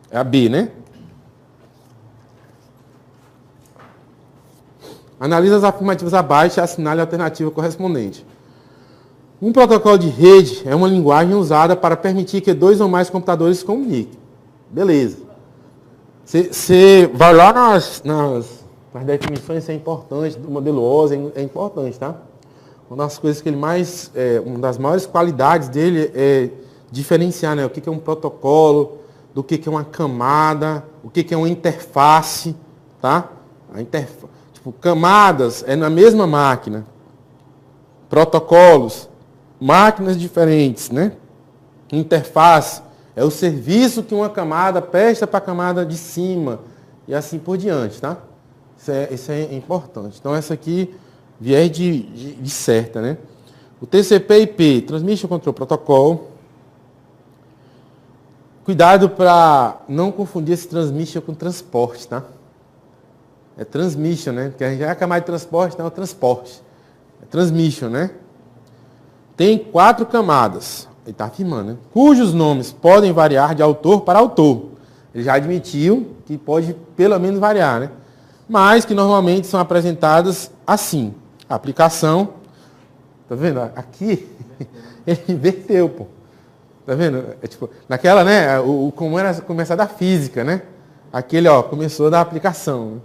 É a B, né? Analisa as afirmativas abaixo e assinale a alternativa correspondente. Um protocolo de rede é uma linguagem usada para permitir que dois ou mais computadores se comuniquem. Beleza. Você vai lá nas definições, isso é importante, do modelo OSI é importante, tá? Uma das coisas que ele mais, uma das maiores qualidades dele é diferenciar, né, o que é um protocolo, do que é uma camada, o que é uma interface, tá? Tipo, camadas é na mesma máquina. Protocolos, máquinas diferentes, né? Interface é o serviço que uma camada presta para a camada de cima e assim por diante, tá? Isso é importante. Então, essa aqui, viés de certa, né? O TCP/IP, Transmission Control Protocol. Cuidado para não confundir esse transmission com transporte, tá? É transmission, né? Porque a gente já é a camada de transporte, não é o transporte. É transmission, né? Tem 4 camadas, ele está afirmando, né? Cujos nomes podem variar de autor para autor. Ele já admitiu que pode pelo menos variar, né? Mas que normalmente são apresentadas assim. A aplicação, tá vendo? Aqui, ele inverteu, pô. Tá vendo? É tipo, naquela, né? Como era começar da física, né? Aquele, ó, começou da aplicação. Né?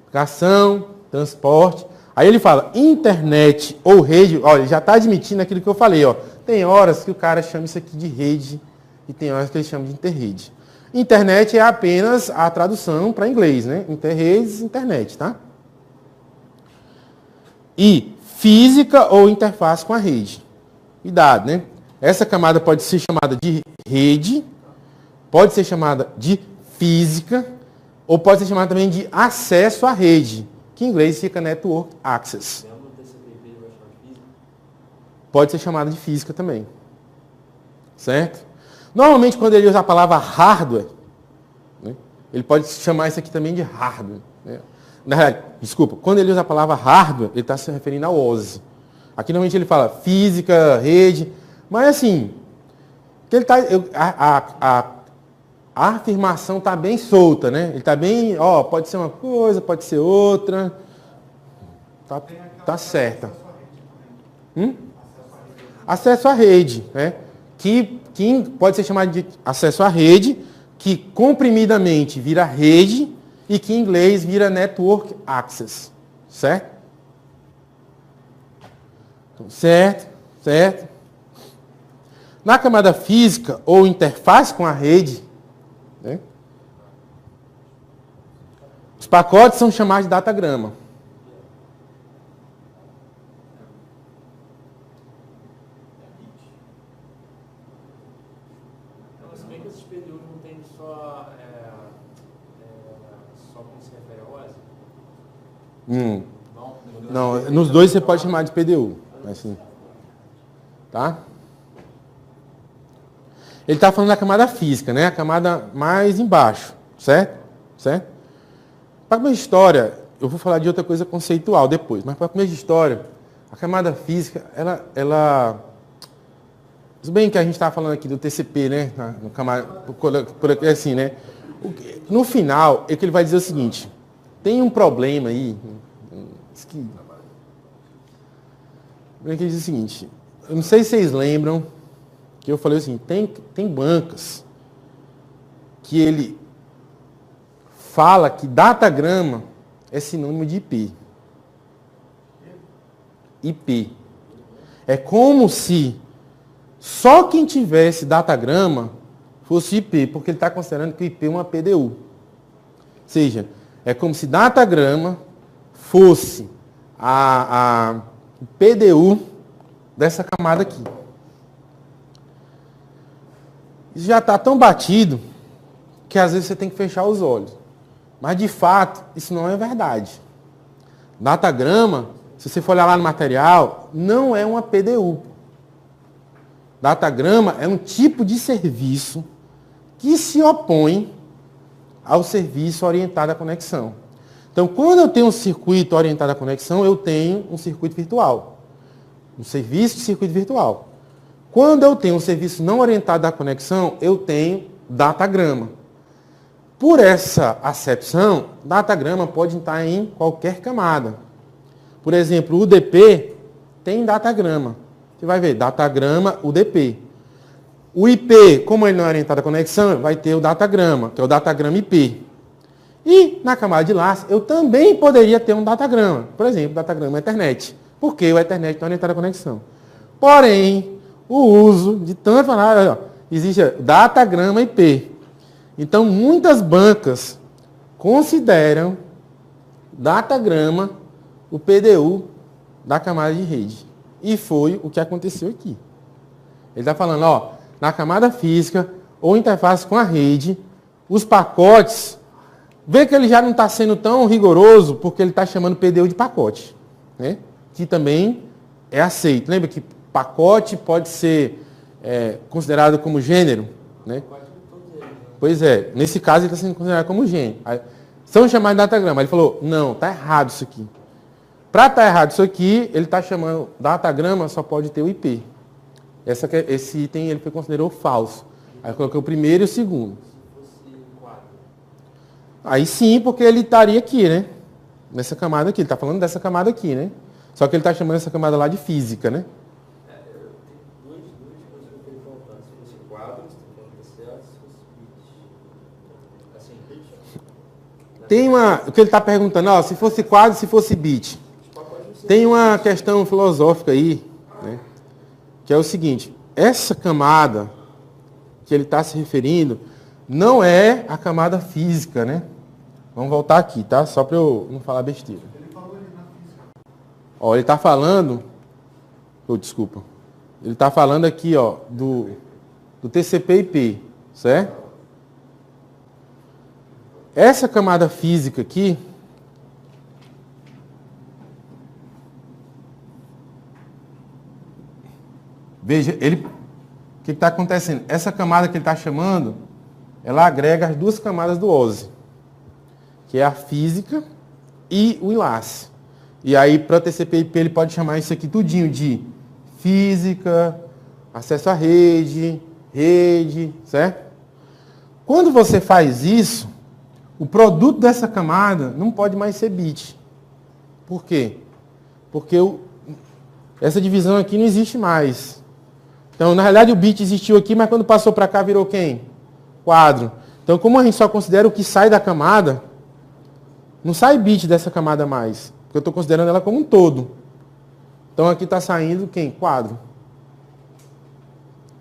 Aplicação, transporte. Aí ele fala, internet ou rede, ó, ele já está admitindo aquilo que eu falei, ó. Tem horas que o cara chama isso aqui de rede e tem horas que ele chama de interrede. Internet é apenas a tradução para inglês, né? Interredes, internet, tá? E física ou interface com a rede. Cuidado, né? Essa camada pode ser chamada de rede, pode ser chamada de física, ou pode ser chamada também de acesso à rede, que em inglês fica Network Access. Pode ser chamada de física também. Certo? Normalmente, quando ele usa a palavra hardware, né, ele pode chamar isso aqui também de hardware. Né? Na verdade, desculpa, quando ele usa a palavra hardware, ele está se referindo ao OSI. Aqui, normalmente, ele fala física, rede, mas assim, ele tá, a afirmação está bem solta, né? Ele está bem, ó, pode ser uma coisa, pode ser outra. Tá certa. Acesso à rede, né? Que pode ser chamado de acesso à rede, que comprimidamente vira rede e que em inglês vira network access. Certo? Então, certo. Na camada física ou interface com a rede, né, os pacotes são chamados de datagrama. Mas bem que esses PDU não tem só como se refere ao OSI? Não, nos dois você pode chamar de PDU. Assim, tá? Ele está falando da camada física, né? A camada mais embaixo, certo? Para começo de história, eu vou falar de outra coisa conceitual depois, mas para começo de história, a camada física, ela tudo bem que a gente estava falando aqui do TCP, né? Assim, né? No final, é que ele vai dizer o seguinte, tem um problema aí, ele diz o seguinte, eu não sei se vocês lembram, que eu falei assim, tem bancas que ele fala que datagrama é sinônimo de IP. IP. É como se só quem tivesse datagrama fosse IP, porque ele está considerando que o IP é uma PDU. Ou seja, é como se datagrama fosse a PDU dessa camada aqui. Isso já está tão batido que às vezes você tem que fechar os olhos. Mas de fato, isso não é verdade. Datagrama, se você for olhar lá no material, não é uma PDU. Datagrama é um tipo de serviço que se opõe ao serviço orientado à conexão. Então, quando eu tenho um circuito orientado à conexão, eu tenho um circuito virtual. Um serviço de circuito virtual. Quando eu tenho um serviço não orientado à conexão, eu tenho datagrama. Por essa acepção, datagrama pode estar em qualquer camada. Por exemplo, o UDP tem datagrama. Você vai ver, datagrama UDP. O IP, como ele não é orientado à conexão, vai ter o datagrama, que é o datagrama IP. E na camada de laço, eu também poderia ter um datagrama. Por exemplo, datagrama Ethernet. Porque o Ethernet não é orientado à conexão. Porém, o uso de tanto falar, existe datagrama IP. Então, muitas bancas consideram datagrama o PDU da camada de rede. E foi o que aconteceu aqui. Ele está falando, ó, na camada física ou interface com a rede, os pacotes, vê que ele já não está sendo tão rigoroso porque ele está chamando PDU de pacote, né? Que também é aceito. Lembra que pacote pode ser considerado como gênero, né? Pois é, nesse caso ele está sendo considerado como gênero. Aí, são chamados de datagrama. Ele falou, não, está errado isso aqui. Para estar errado isso aqui, ele está chamando datagrama, só pode ter o IP. Esse item ele considerou falso. Aí eu coloquei o primeiro e o segundo. Aí sim, porque ele estaria aqui, né? Nessa camada aqui. Ele está falando dessa camada aqui, né? Só que ele está chamando essa camada lá de física, né? Tem o que ele está perguntando, ó, se fosse quadro, se fosse bit. Tem uma questão filosófica aí, né, que é o seguinte, essa camada que ele está se referindo não é a camada física, né? Vamos voltar aqui, tá? Só para eu não falar besteira. Ó, ele está falando, desculpa, ele está falando aqui, ó, do TCP/IP, certo? Essa camada física aqui, veja, o que está acontecendo? Essa camada que ele está chamando, ela agrega as duas camadas do OSI, que é a física e o enlace. E aí, para o TCP/IP, ele pode chamar isso aqui tudinho de física, acesso à rede, certo? Quando você faz isso, o produto dessa camada não pode mais ser bit. Por quê? Porque essa divisão aqui não existe mais. Então, na realidade, o bit existiu aqui, mas quando passou para cá, virou quem? Quadro. Então, como a gente só considera o que sai da camada, não sai bit dessa camada mais. Porque eu estou considerando ela como um todo. Então, aqui está saindo quem? Quadro. Não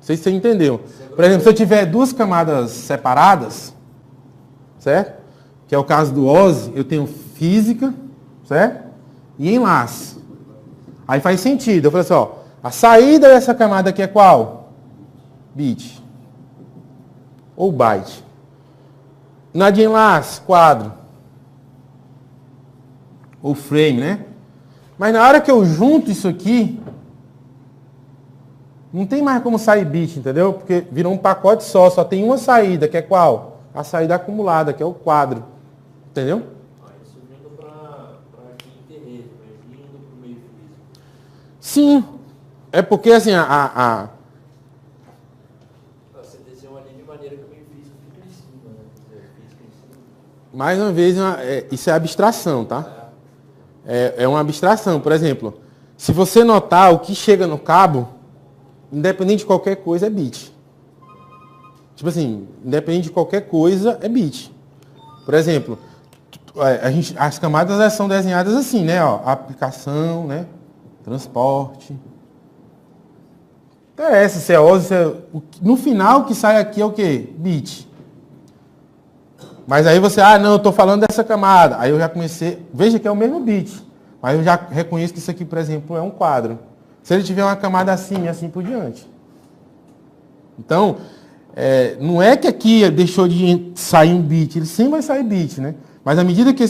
sei se você entendeu. Por exemplo, se eu tiver duas camadas separadas, certo? Que é o caso do OSI, eu tenho física, certo? E enlace. Aí faz sentido. Eu falei assim, ó, a saída dessa camada aqui é qual? Bit. Ou byte. Na de enlace, quadro. Ou frame, né? Mas na hora que eu junto isso aqui, não tem mais como sair bit, entendeu? Porque virou um pacote só tem uma saída, que é qual? A saída acumulada, que é o quadro. Entendeu? Isso vindo para aqui em terreno, mas indo para o meio físico. Sim. É porque assim, Você desenhou ali de maneira que o meio físico fica em cima, né? Física em cima. mais uma vez, isso é abstração, tá? É uma abstração. Por exemplo, se você notar o que chega no cabo, independente de qualquer coisa, é bit. Tipo assim, independente de qualquer coisa, é bit. Por exemplo, as camadas são desenhadas assim, né? Ó, aplicação, né? Transporte. Interessa se é OSI, no final o que sai aqui é o quê? Bit. Mas aí você, não, eu estou falando dessa camada. Aí eu já comecei, veja que é o mesmo bit. Mas eu já reconheço que isso aqui, por exemplo, é um quadro. Se ele tiver uma camada assim e assim por diante. Então, não é que aqui deixou de sair um bit, ele sempre vai sair bit, né? Mas à medida que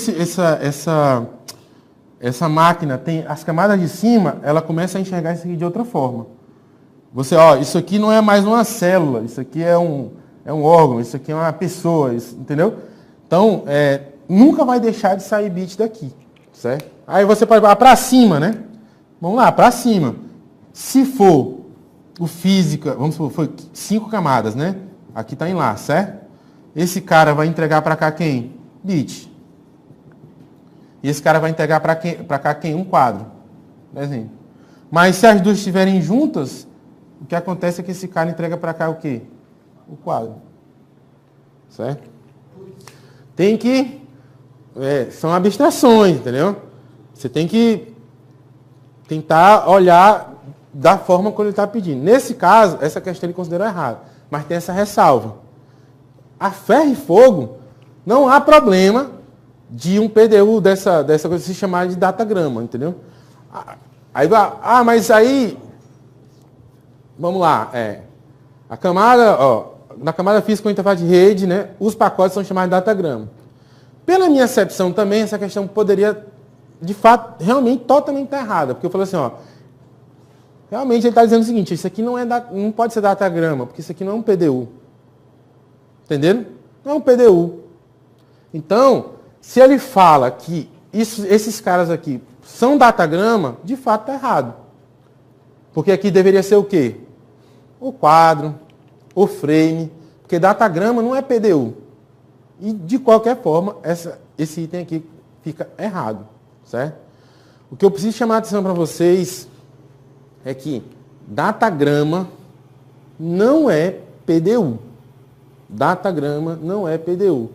essa máquina tem as camadas de cima, ela começa a enxergar isso aqui de outra forma. Você, isso aqui não é mais uma célula, isso aqui é um órgão, isso aqui é uma pessoa, entendeu? Então, nunca vai deixar de sair bit daqui, certo? Aí você pode ir para cima, né? Vamos lá, para cima. Se for o física, vamos supor, foi 5 camadas, né? Aqui está em lá, certo? esse cara vai entregar para cá quem? Bit. E esse cara vai entregar para cá quem? Um quadro. Desenho. Mas se as duas estiverem juntas, o que acontece é que esse cara entrega para cá o quê? O quadro. Certo? Tem que... são abstrações, entendeu? Você tem que tentar olhar da forma como ele está pedindo. Nesse caso, essa questão ele considerou errada. Mas tem essa ressalva. A ferro e fogo, não há problema de um PDU dessa coisa se chamar de datagrama, entendeu? Aí, mas aí... Vamos lá. A camada, na camada física com interface de rede, né, os pacotes são chamados de datagrama. Pela minha acepção também, essa questão poderia, de fato, realmente totalmente estar errada. Porque eu falei assim, realmente ele está dizendo o seguinte, isso aqui não pode ser datagrama, porque isso aqui não é um PDU. Entenderam? Não é um PDU. Então, se ele fala que esses caras aqui são datagrama, de fato está errado. Porque aqui deveria ser o quê? O quadro, o frame, porque datagrama não é PDU. E, de qualquer forma, esse item aqui fica errado, certo? O que eu preciso chamar a atenção para vocês é que datagrama não é PDU. Datagrama não é PDU.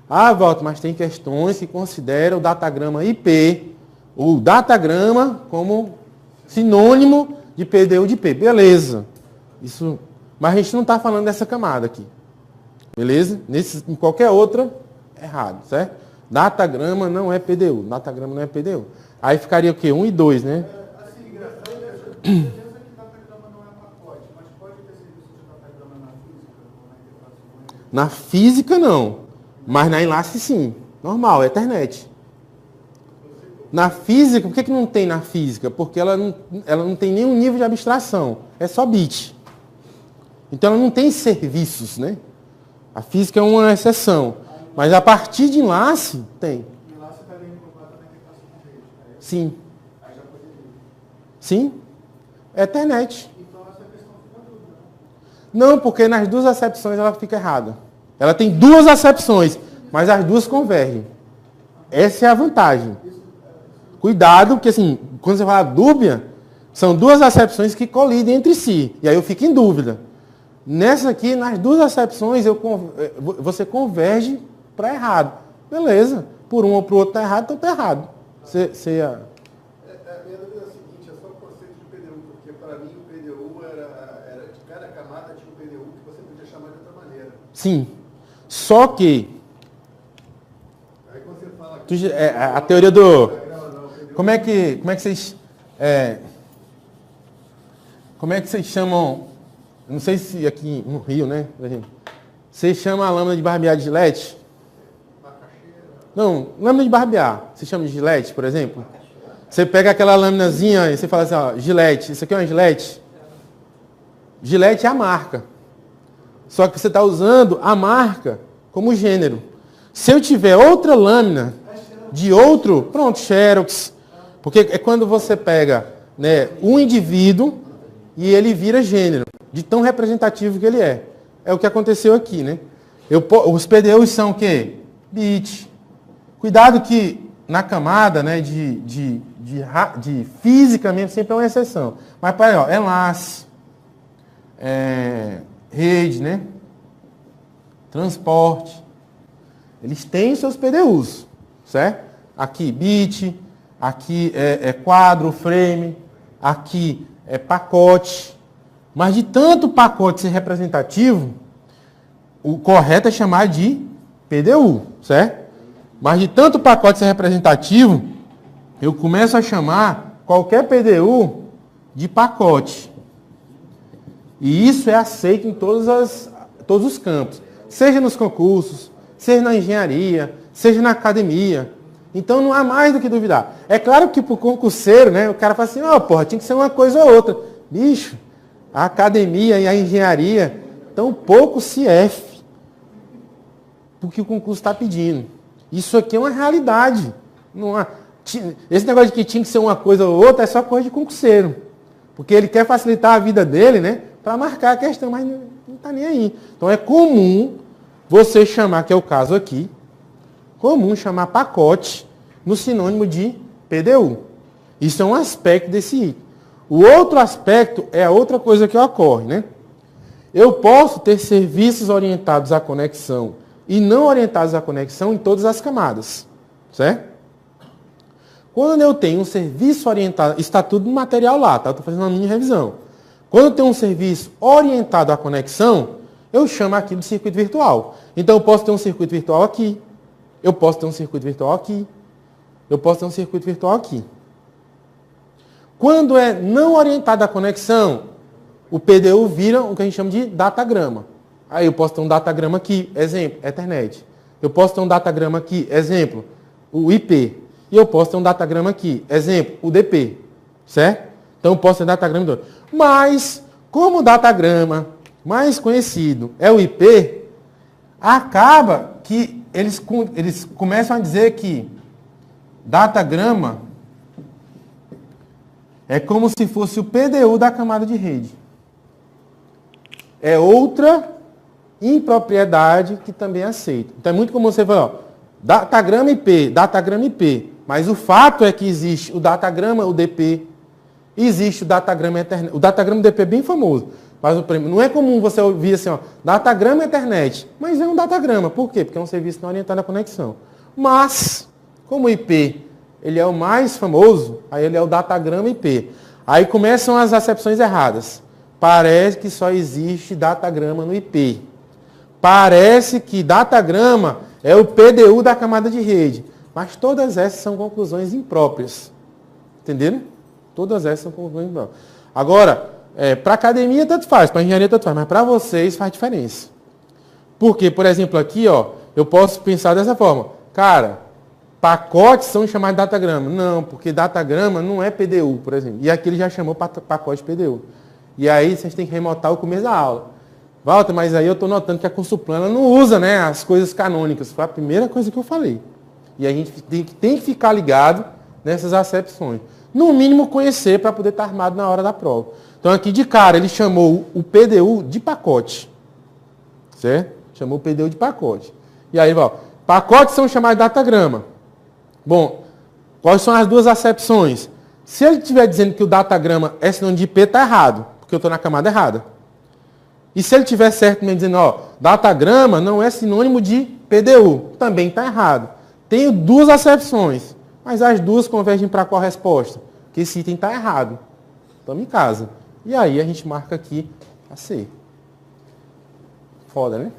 Walter, mas tem questões que consideram o datagrama IP, o datagrama como sinônimo de PDU de IP. Beleza. Mas a gente não está falando dessa camada aqui. Beleza? Em qualquer outra, errado, certo? Datagrama não é PDU. Datagrama não é PDU. Aí ficaria o quê? 1 e 2, né? Assim, engraçado, certeza que datagrama não é pacote, mas pode ter serviço de datagrama na física? Na física, não. Mas na enlace, sim. Normal, é Ethernet. Na física, por que não tem na física? Porque ela não tem nenhum nível de abstração. É só bit. Então ela não tem serviços, né? A física é uma exceção. Mas a partir de enlace, tem. Enlace está bem incorporado na interface com rede. Sim. Aí já poderia. Sim. É Ethernet. Então essa questão fica dúvida, né? Não, porque nas duas acepções ela fica errada. Ela tem duas acepções, mas as duas convergem. Essa é a vantagem. Cuidado, porque assim, quando você fala dúbia, são duas acepções que colidem entre si. E aí eu fico em dúvida. Nessa aqui, nas duas acepções, você converge para errado. Beleza. Por um ou para o outro está errado, então está errado. A minha dúvida é a seguinte, é só o conceito de PDU, porque para mim o PDU era de cada camada tinha um PDU que você podia chamar de outra maneira. Sim. Só que... Aí quando você fala que a teoria do... Como é que vocês... como é que vocês chamam... Não sei se aqui no Rio, né? Vocês chamam a lâmina de barbear de Gillette? Não, lâmina de barbear. Você chama de Gillette, por exemplo? Você pega aquela lâminazinha e você fala assim, Gillette, isso aqui é uma Gillette? Gillette é a marca. Só que você está usando a marca como gênero. Se eu tiver outra lâmina de outro, pronto, Xerox. Porque é quando você pega, né, um indivíduo e ele vira gênero, de tão representativo que ele é. É o que aconteceu aqui, né? Os PDUs são o quê? Bit. Cuidado que na camada, né, de física mesmo sempre é uma exceção. Mas para aí, enlace, rede, né? Transporte. Eles têm seus PDUs, certo? Aqui bit, aqui é quadro, frame, aqui é pacote. Mas de tanto pacote ser representativo, o correto é chamar de PDU, certo? Mas de tanto pacote ser representativo, eu começo a chamar qualquer PDU de pacote. E isso é aceito em todos os campos. Seja nos concursos, seja na engenharia, seja na academia. Então não há mais do que duvidar. É claro que para o concurseiro, né, o cara fala assim, tinha que ser uma coisa ou outra. Bicho, a academia e a engenharia tão pouco CF porque o concurso está pedindo. Isso aqui é uma realidade. Esse negócio de que tinha que ser uma coisa ou outra é só coisa de concurseiro. Porque ele quer facilitar a vida dele, né, para marcar a questão, mas não está nem aí. Então é comum você chamar, que é o caso aqui, comum chamar pacote no sinônimo de PDU. Isso é um aspecto desse item. O outro aspecto é a outra coisa que ocorre, né? Eu posso ter serviços orientados à conexão e não orientados à conexão em todas as camadas, certo? Quando eu tenho um serviço orientado, está tudo no material lá, tá? Estou fazendo uma mini revisão. Quando eu tenho um serviço orientado à conexão, eu chamo aqui de circuito virtual. Então eu posso ter um circuito virtual aqui, eu posso ter um circuito virtual aqui, eu posso ter um circuito virtual aqui. Quando é não orientado à conexão, o PDU vira o que a gente chama de datagrama. Aí eu posso ter um datagrama aqui, exemplo, Ethernet. Eu posso ter um datagrama aqui, exemplo, o IP. E eu posso ter um datagrama aqui, exemplo, o DP. Certo? Então eu posso ter datagrama. Mas, como o datagrama mais conhecido é o IP, acaba que eles começam a dizer que datagrama é como se fosse o PDU da camada de rede. É outra impropriedade que também é aceita. Então é muito comum você falar, ó, datagrama IP. Mas o fato é que existe o datagrama, o DP, existe o datagrama Ethernet. O datagrama DP é bem famoso. Mas não é comum você ouvir assim, ó, datagrama Ethernet. Mas é um datagrama. Por quê? Porque é um serviço não orientado à conexão. Mas, como o IP ele é o mais famoso, aí ele é o datagrama IP. Aí começam as acepções erradas. Parece que só existe datagrama no IP. Parece que datagrama é o PDU da camada de rede. Mas todas essas são conclusões impróprias. Entenderam? Todas essas são conclusões impróprias. Agora, para a academia tanto faz, para a engenharia tanto faz, mas para vocês faz diferença. Porque, por exemplo, aqui, ó, eu posso pensar dessa forma. Cara, pacotes são chamados de datagrama. Não, porque datagrama não é PDU, por exemplo. E aqui ele já chamou pacote PDU. E aí vocês têm que remontar o começo da aula. Walter, mas aí eu estou notando que a Consulplana não usa, né, as coisas canônicas. Foi a primeira coisa que eu falei. E a gente tem que ficar ligado nessas acepções. No mínimo conhecer para poder estar armado na hora da prova. Então aqui de cara ele chamou o PDU de pacote. Certo? Chamou o PDU de pacote. E aí, ó, pacotes são chamados de datagrama. Bom, quais são as duas acepções? Se ele estiver dizendo que o datagrama é sinônimo de IP, está errado, porque eu estou na camada errada. E se ele estiver certo me dizendo, ó, datagrama não é sinônimo de PDU, também está errado. Tenho duas acepções, mas as duas convergem para qual resposta? Que esse item está errado. Estamos em casa. E aí a gente marca aqui a C. Foda, né?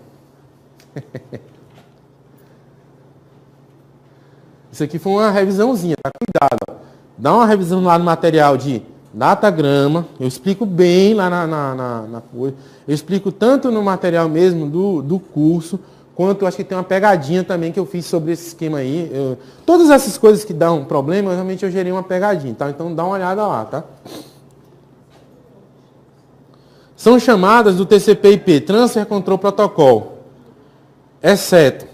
Isso aqui foi uma revisãozinha, tá? Cuidado. Ó. Dá uma revisão lá no material de datagrama. Eu explico bem lá na coisa. Eu explico tanto no material mesmo do curso, quanto acho que tem uma pegadinha também que eu fiz sobre esse esquema aí. Todas essas coisas que dão problema, realmente eu gerei uma pegadinha, tá? Então dá uma olhada lá, tá? São chamadas do TCP/IP, Transfer Control Protocol, exceto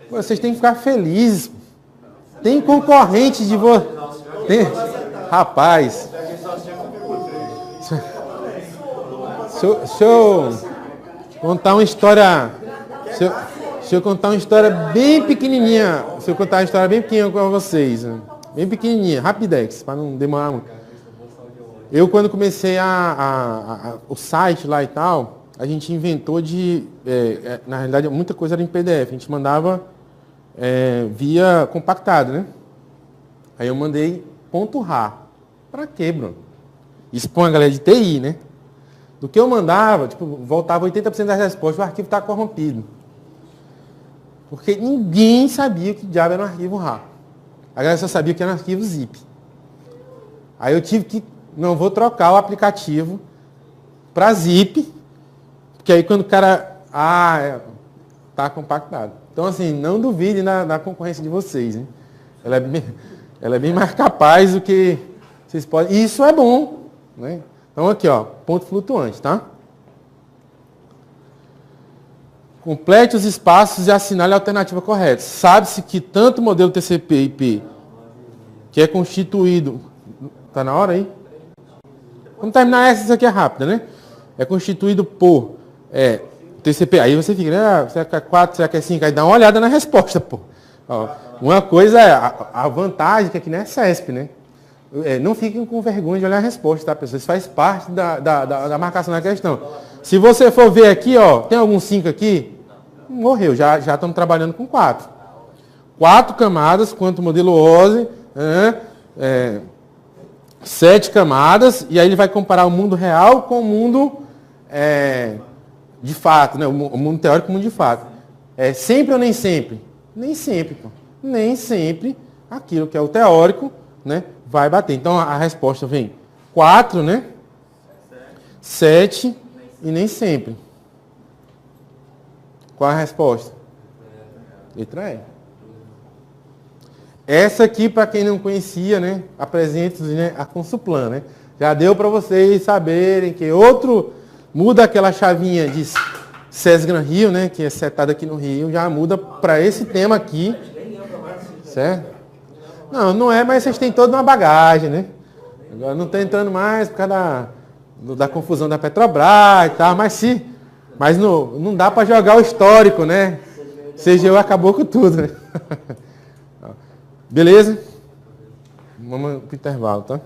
vocês têm que ficar felizes. Tem concorrente de vocês. Rapaz. Deixa eu contar uma história. Deixa eu contar uma história bem pequenininha. Deixa eu contar uma história bem pequenininha com vocês. Né? Bem pequenininha, rapidex, para não demorar muito. Eu, quando comecei o site lá e tal, a gente inventou na realidade, muita coisa era em PDF. A gente mandava via compactado, né? Aí eu mandei .rar. Pra quê, Bruno? Isso põe a galera de TI, né? Do que eu mandava, tipo, voltava 80% das respostas, o arquivo está corrompido. Porque ninguém sabia que diabo era um arquivo RAR. A galera só sabia que era um arquivo zip. Aí eu tive que, não vou trocar o aplicativo para zip, porque aí quando o cara, tá compactado. Então assim, não duvidem da concorrência de vocês, hein? Ela é bem mais capaz do que vocês podem. E isso é bom, né? Então aqui, ó, ponto flutuante, tá? Complete os espaços e assinale a alternativa correta. Sabe-se que tanto o modelo TCP/IP que é constituído... Tá na hora aí? Vamos terminar essa, isso aqui é rápida, né? É constituído por TCP. Aí você fica, né? Será que é 4, será que é 5? Aí dá uma olhada na resposta, pô. Ó, uma coisa é a vantagem, que aqui não é CESP, né? Não fiquem com vergonha de olhar a resposta, tá, pessoal? Isso faz parte da marcação da questão. Se você for ver aqui, ó, tem algum 5 aqui? Morreu, já estamos trabalhando com 4. 4 camadas, quanto modelo OSI, 7 camadas, e aí ele vai comparar o mundo real com o mundo de fato, né? O mundo teórico com o mundo de fato. Sempre ou nem sempre? Nem sempre, pô. Nem sempre aquilo que é o teórico, né, vai bater. Então a resposta vem 4, né? 7 e nem sempre. Qual a resposta? Letra E. Essa aqui, para quem não conhecia, né, apresento, né, a Consuplan, né? Já deu para vocês saberem que outro muda aquela chavinha de Sesgran Rio, né, que é setado aqui no Rio, já muda para esse tema aqui. Certo? Não é, mas vocês têm toda uma bagagem, né? Agora não está entrando mais por causa da confusão da Petrobras e tal, mas não dá para jogar o histórico, né? CGU acabou com tudo, né? Beleza? Vamos para o intervalo, tá?